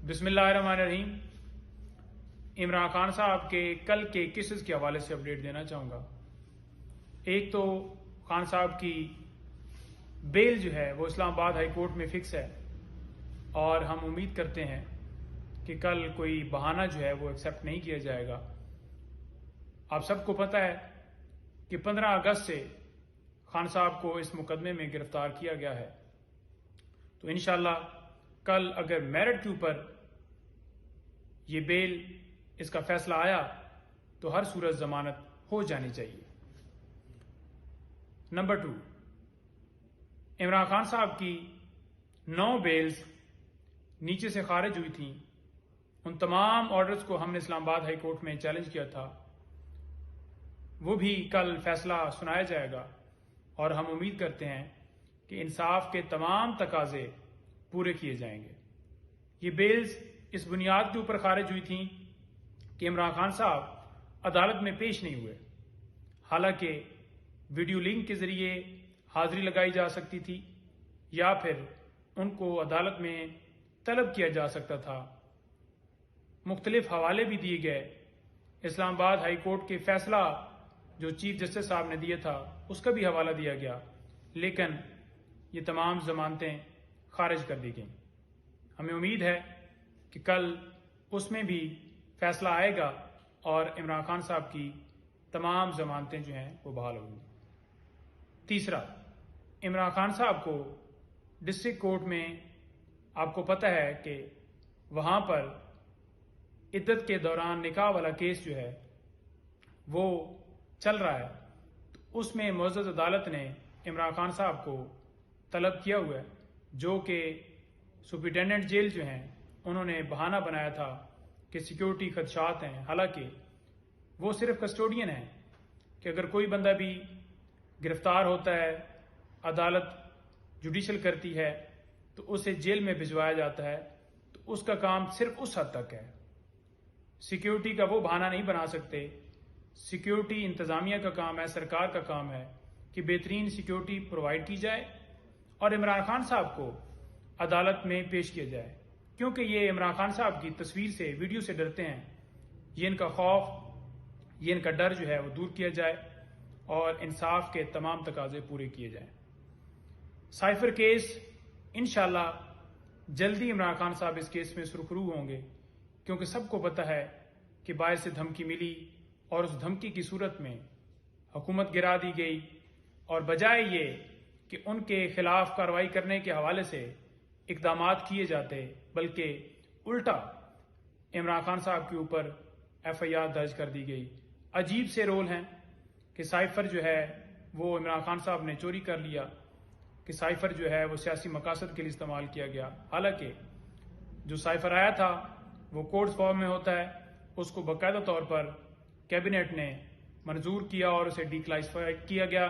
बिस्मिल्लाहिर्रहमानिर्रहीम। इमरान खान साहब के कल के केसेस के हवाले से अपडेट देना चाहूँगा। एक तो खान साहब की बेल जो है वो इस्लामाबाद हाई कोर्ट में फिक्स है और हम उम्मीद करते हैं कि कल कोई बहाना जो है वो एक्सेप्ट नहीं किया जाएगा। आप सबको पता है कि 15 अगस्त से खान साहब को इस मुकदमे में गिरफ्तार किया गया है, तो इंशाल्लाह कल अगर मेरिट के ऊपर ये बेल इसका फैसला आया तो हर सूरत जमानत हो जानी चाहिए। नंबर 2, इमरान खान साहब की 9 बेल्स नीचे से खारिज हुई थी। उन तमाम ऑर्डर्स को हमने इस्लामाबाद हाई कोर्ट में चैलेंज किया था, वो भी कल फैसला सुनाया जाएगा और हम उम्मीद करते हैं कि इंसाफ के तमाम तकाजे पूरे किए जाएंगे। ये बेल्स इस बुनियाद के ऊपर खारिज हुई थी कि इमरान खान साहब अदालत में पेश नहीं हुए। हालांकि वीडियो लिंक के जरिए हाजिरी लगाई जा सकती थी या फिर उनको अदालत में तलब किया जा सकता था। मुख्तलिफ हवाले भी दिए गए। इस्लामाबाद हाई कोर्ट के फैसला जो चीफ जस्टिस साहब ने दिया था उसका भी हवाला दिया गया, लेकिन ये तमाम जमानतें खारिज कर दी गईं। हमें उम्मीद है कि कल उसमें भी फैसला आएगा और इमरान खान साहब की तमाम जमानतें जो हैं वो बहाल होंगी। तीसरा, इमरान खान साहब को डिस्ट्रिक्ट कोर्ट में आपको पता है कि वहाँ पर इद्दत के दौरान निकाह वाला केस जो है वो चल रहा है, तो उसमें मुअज़्ज़ज़ अदालत ने इमरान खान साहब को तलब किया हुआ है, जो कि सुपरिटेंडेंट जेल जो हैं उन्होंने बहाना बनाया था कि सिक्योरिटी खदशात हैं। हालांकि वो सिर्फ कस्टोडियन हैं कि अगर कोई बंदा भी गिरफ्तार होता है, अदालत जुडिशल करती है तो उसे जेल में भिजवाया जाता है, तो उसका काम सिर्फ उस हद तक है। सिक्योरिटी का वो बहाना नहीं बना सकते। सिक्योरिटी इंतजामिया का काम है, सरकार का काम है कि बेहतरीन सिक्योरिटी प्रोवाइड की जाए और इमरान खान साहब को अदालत में पेश किया जाए, क्योंकि ये इमरान खान साहब की तस्वीर से, वीडियो से डरते हैं। ये इनका खौफ, ये इनका डर जो है वो दूर किया जाए और इंसाफ के तमाम तकाजे पूरे किए जाएं। साइफर केस इंशाल्लाह जल्दी इमरान खान साहब इस केस में सुरखरू होंगे, क्योंकि सबको पता है कि बाहर से धमकी मिली और उस धमकी की सूरत में हुकूमत गिरा दी गई, और बजाय ये कि उनके खिलाफ कार्रवाई करने के हवाले से इकदामात किए जाते, बल्कि उल्टा इमरान खान साहब के ऊपर FIR दर्ज कर दी गई। अजीब से रोल हैं कि साइफर जो है वो इमरान खान साहब ने चोरी कर लिया, कि साइफर जो है वो सियासी मकासद के लिए इस्तेमाल किया गया। हालांकि जो साइफर आया था वो कोड्स फॉर्म में होता है, उसको बाकायदा तौर पर कैबिनेट ने मंजूर किया और उसे डीक्लासिफाइड किया गया,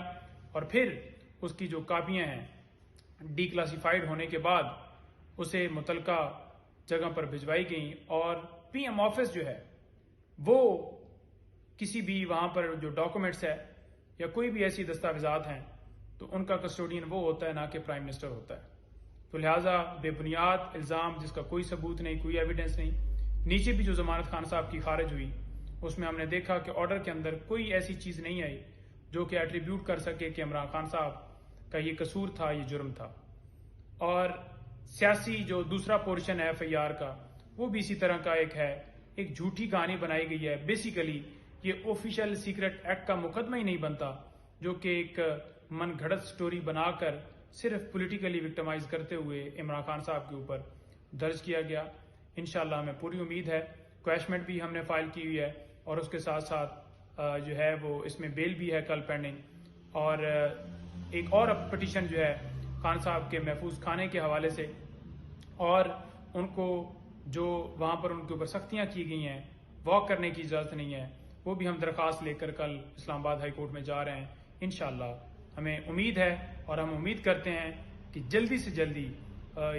और फिर उसकी जो कापियां हैं डीक्लासिफाइड होने के बाद उसे मुतलका जगह पर भिजवाई गई, और PM ऑफिस जो है वो किसी भी वहां पर जो डॉक्यूमेंट्स है या कोई भी ऐसी दस्तावेजात हैं तो उनका कस्टोडियन वो होता है, ना कि प्राइम मिनिस्टर होता है। तो लिहाजा बेबुनियाद इल्जाम जिसका कोई सबूत नहीं, कोई एविडेंस नहीं। नीचे भी जो जमानत खान साहब की खारिज हुई उसमें हमने देखा कि ऑर्डर के अंदर कोई ऐसी चीज नहीं आई जो कि एट्रीब्यूट कर सके कि इमरान खान साहब का ये कसूर था, ये जुर्म था। और सियासी जो दूसरा पोर्शन है FIR का, वो भी इसी तरह का एक झूठी कहानी बनाई गई है। बेसिकली ये ऑफिशियल सीक्रेट एक्ट का मुकदमा ही नहीं बनता, जो कि एक मन घड़त स्टोरी बनाकर सिर्फ पॉलिटिकली विक्टिमाइज करते हुए इमरान खान साहब के ऊपर दर्ज किया गया। इंशाल्लाह हमें पूरी उम्मीद है। क्वैशमेंट भी हमने फाइल की हुई है और उसके साथ साथ जो है वो इसमें बेल भी है कल पेंडिंग, और एक और पिटीशन जो है खान साहब के महफूज खाने के हवाले से, और उनको जो वहां पर उनके ऊपर सख्तियां की गई हैं, वॉक करने की इजाजत नहीं है, वो भी हम दरख्वास्त लेकर कल इस्लामाबाद हाई कोर्ट में जा रहे हैं। इंशाल्लाह हमें उम्मीद है और हम उम्मीद करते हैं कि जल्दी से जल्दी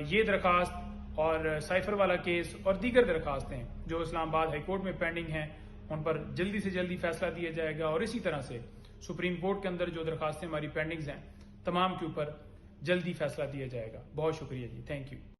ये दरख्वास्त और साइफर वाला केस और दीगर दरखास्तें जो इस्लामाबाद हाई कोर्ट में पेंडिंग हैं उन पर जल्दी से जल्दी फैसला दिया जाएगा, और इसी तरह से सुप्रीम कोर्ट के अंदर जो दरखास्तें हमारी पेंडिंग्स हैं तमाम के ऊपर जल्दी फैसला दिया जाएगा। बहुत शुक्रिया जी, थैंक यू।